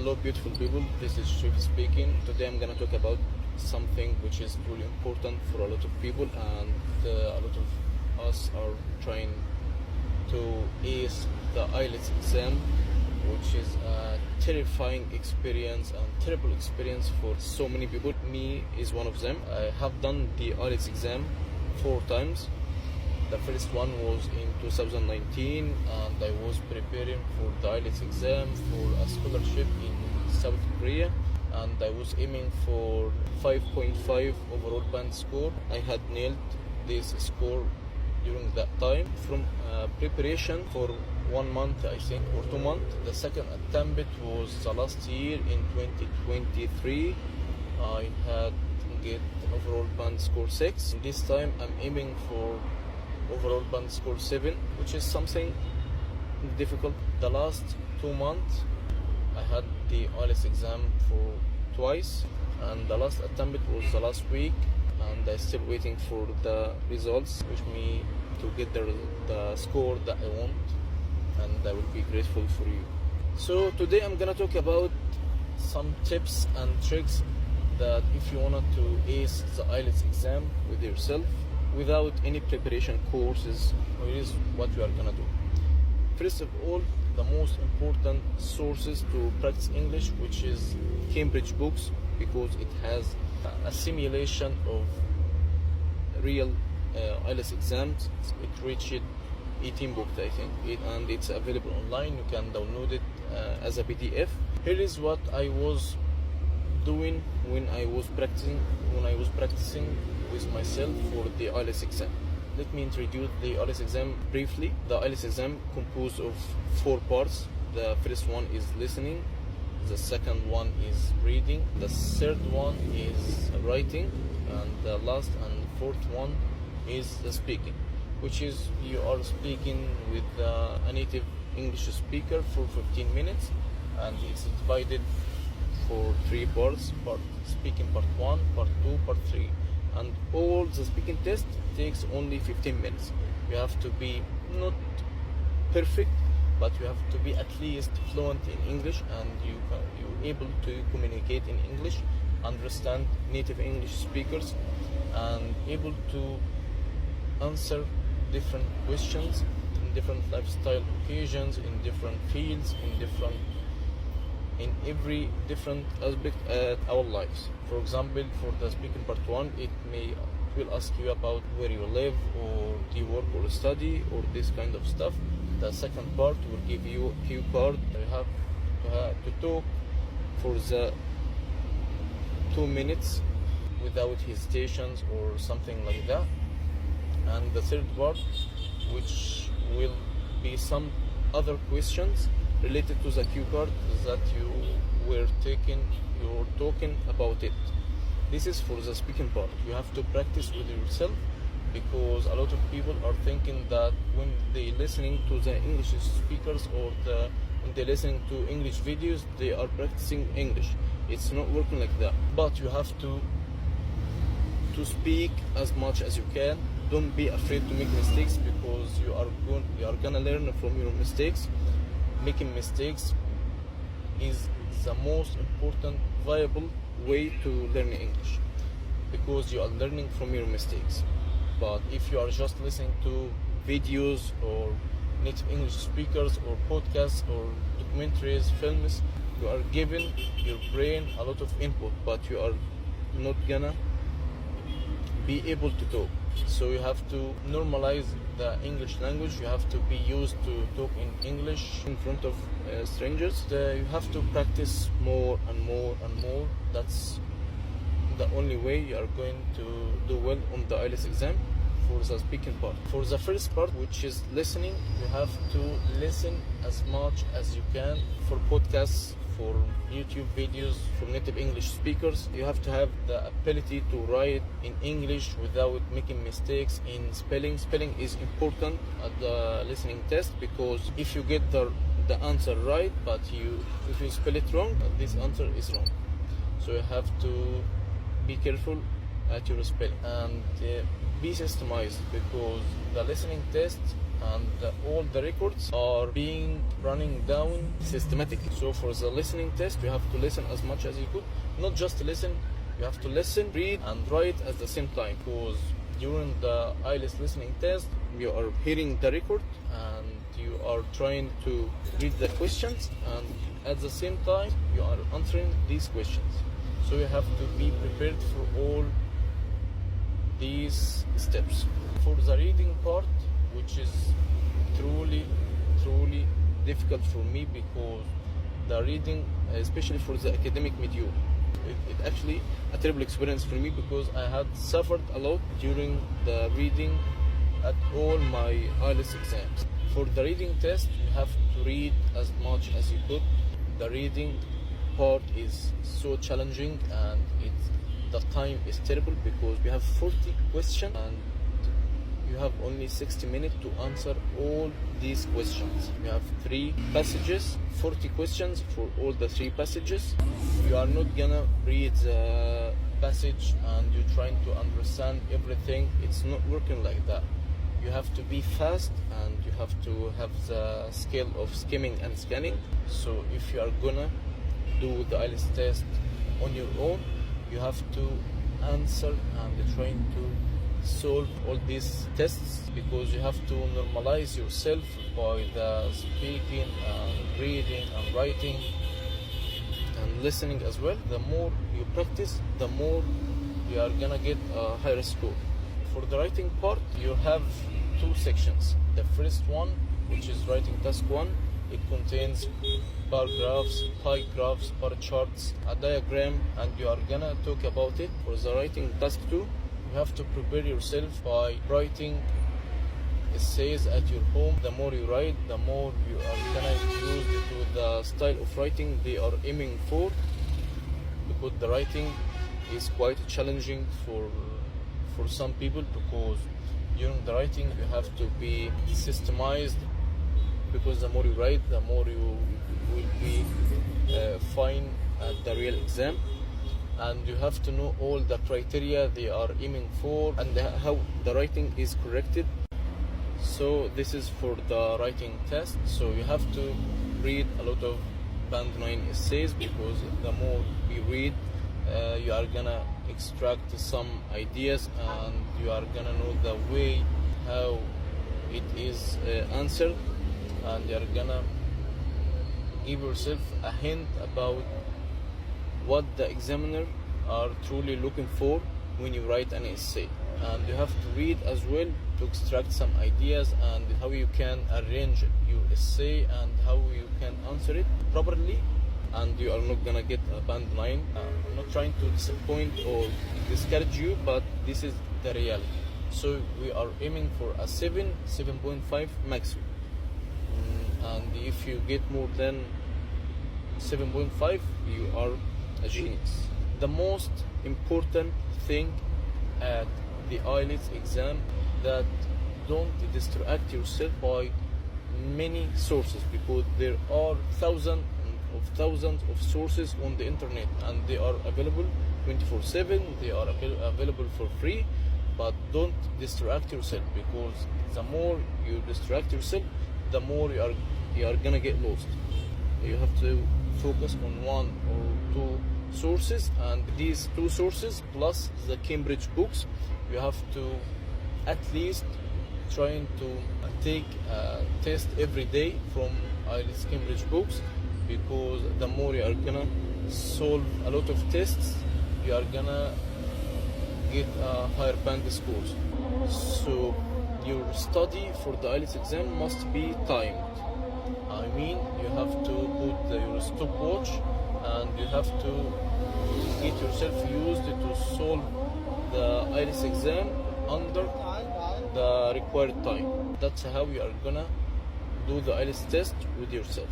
Hello beautiful people, this is Shiko speaking. Today I'm gonna talk about something which is really important for a lot of people, and a lot of us are trying to ace the IELTS exam, which is a terrifying experience and terrible experience for so many people. Me is one of them. I have done the IELTS exam 4 times. The first one was in 2019, and I was preparing for the IELTS exam for a scholarship in South Korea, and I was aiming for 5.5 overall band score. I had nailed this score during that time. From preparation for 1 month, I think, or 2 months. The second attempt was the last year in 2023. I had get overall band score 6. This time I'm aiming for overall band score 7, which is something difficult. The last 2 months I had the IELTS exam for twice, and the last attempt was the last week, and I'm still waiting for the results, which me to get the score that I want, and I will be grateful for you. So today I'm gonna talk about some tips and tricks that if you wanted to ace the IELTS exam with yourself without any preparation courses, is what you are gonna do. First of all, the most important sources to practice English, which is Cambridge books, because it has a simulation of real IELTS exams. It reached 18 books, I think, and it's available online. You can download it as a PDF. Here is what I was doing when I was practicing with myself for the IELTS exam. Let me introduce the IELTS exam briefly. The IELTS exam composed of 4 parts. The first one is listening, the second one is reading, the third one is writing, and the last and fourth one is the speaking, which is you are speaking with a native English speaker for 15 minutes, and it's divided for 3 parts: speaking part 1, part 2, part 3, and all the speaking test takes only 15 minutes. You have to be not perfect, but you have to be at least fluent in English, and you're able to communicate in English, understand native English speakers, and able to answer different questions in different lifestyle occasions, in different fields, in every different aspect of our lives. For example, for the speaking part 1, it will ask you about where you live, or do you work or study, or this kind of stuff. The second part will give you a cue card. You have to talk for the 2 minutes without hesitations or something like that. And the third part, which will be some other questions related to the cue card that you're talking about it. This is for the speaking part. You have to practice with yourself, because a lot of people are thinking that when they listening to the English speakers, or when they listening to English videos, they are practicing English. It's not working like that. But you have to speak as much as you can. Don't be afraid to make mistakes, because you are gonna learn from your mistakes. Making mistakes is the most important viable way to learn English, because you are learning from your mistakes. But if you are just listening to videos or native English speakers or podcasts or documentaries, films, you are giving your brain a lot of input, but you are not gonna be able to talk. So you have to normalize the English language. You have to be used to talk in English in front of strangers. You have to practice more and more and more. That's the only way you are going to do well on the IELTS exam for the speaking part. For the first part, which is listening, you have to listen as much as you can for podcasts, for YouTube videos, for native English speakers. You have to have the ability to write in English without making mistakes in spelling. Spelling is important at the listening test, because if you get the answer right, but if you spell it wrong, this answer is wrong. So you have to be careful at your spelling, and be systemized, because the listening test and all the records are being running down systematically. So for the listening test, you have to listen as much as you could. Not just listen, you have to listen, read, and write at the same time, because during the IELTS listening test, you are hearing the record and you are trying to read the questions, and at the same time you are answering these questions. So you have to be prepared for all these steps. For the reading part, which is truly difficult for me, because the reading, especially for the academic module, it actually a terrible experience for me, because I had suffered a lot during the reading at all my IELTS exams. For the reading test, you have to read as much as you could. The reading part is so challenging, and the time is terrible, because we have 40 questions and you have only 60 minutes to answer all these questions. You have 3 passages, 40 questions for all the 3 passages. You are not gonna read the passage and you're trying to understand everything. It's not working like that. You have to be fast, and you have to have the skill of skimming and scanning. So if you are gonna do the IELTS test on your own, you have to answer and trying to solve all these tests, because you have to normalize yourself by the speaking and reading and writing and listening as well. The more you practice, the more you are gonna get a higher score. For the writing part, you have 2 sections. The first one, which is writing task 1, it contains bar graphs, pie graphs, bar charts, a diagram, and you are gonna talk about it. For the writing task 2, you have to prepare yourself by writing essays at your home. The more you write, the more you are gonna use to the style of writing they are aiming for, because the writing is quite challenging for some people, because during the writing you have to be systemized, because the more you write, the more you will be fine at the real exam, and you have to know all the criteria they are aiming for and how the writing is corrected. So this is for the writing test. So you have to read a lot of band 9 essays, because the more you read, you are gonna extract some ideas, and you are gonna know the way how it is answered, and you are gonna give yourself a hint about what the examiner are truly looking for when you write an essay. And you have to read as well to extract some ideas and how you can arrange your essay and how you can answer it properly, and you are not gonna get a band 9. I'm not trying to disappoint or discourage you, but this is the reality. So we are aiming for a 7.5 maximum, and if you get more than 7.5, you are a genius. The most important thing at the IELTS exam, that don't distract yourself by many sources, because there are thousands of sources on the internet, and they are available 24/7. They are available for free, but don't distract yourself, because the more you distract yourself, the more you are gonna get lost. You have to focus on 1 or 2 sources, and these 2 sources plus the Cambridge books, you have to at least trying to take a test every day from IELTS Cambridge books, because the more you are gonna solve a lot of tests, you are gonna get a higher band scores. So your study for the IELTS exam must be timed. I mean, you have to put your stopwatch, and you have to get yourself used to solve the IELTS exam under the required time. That's how you are gonna do the IELTS test with yourself.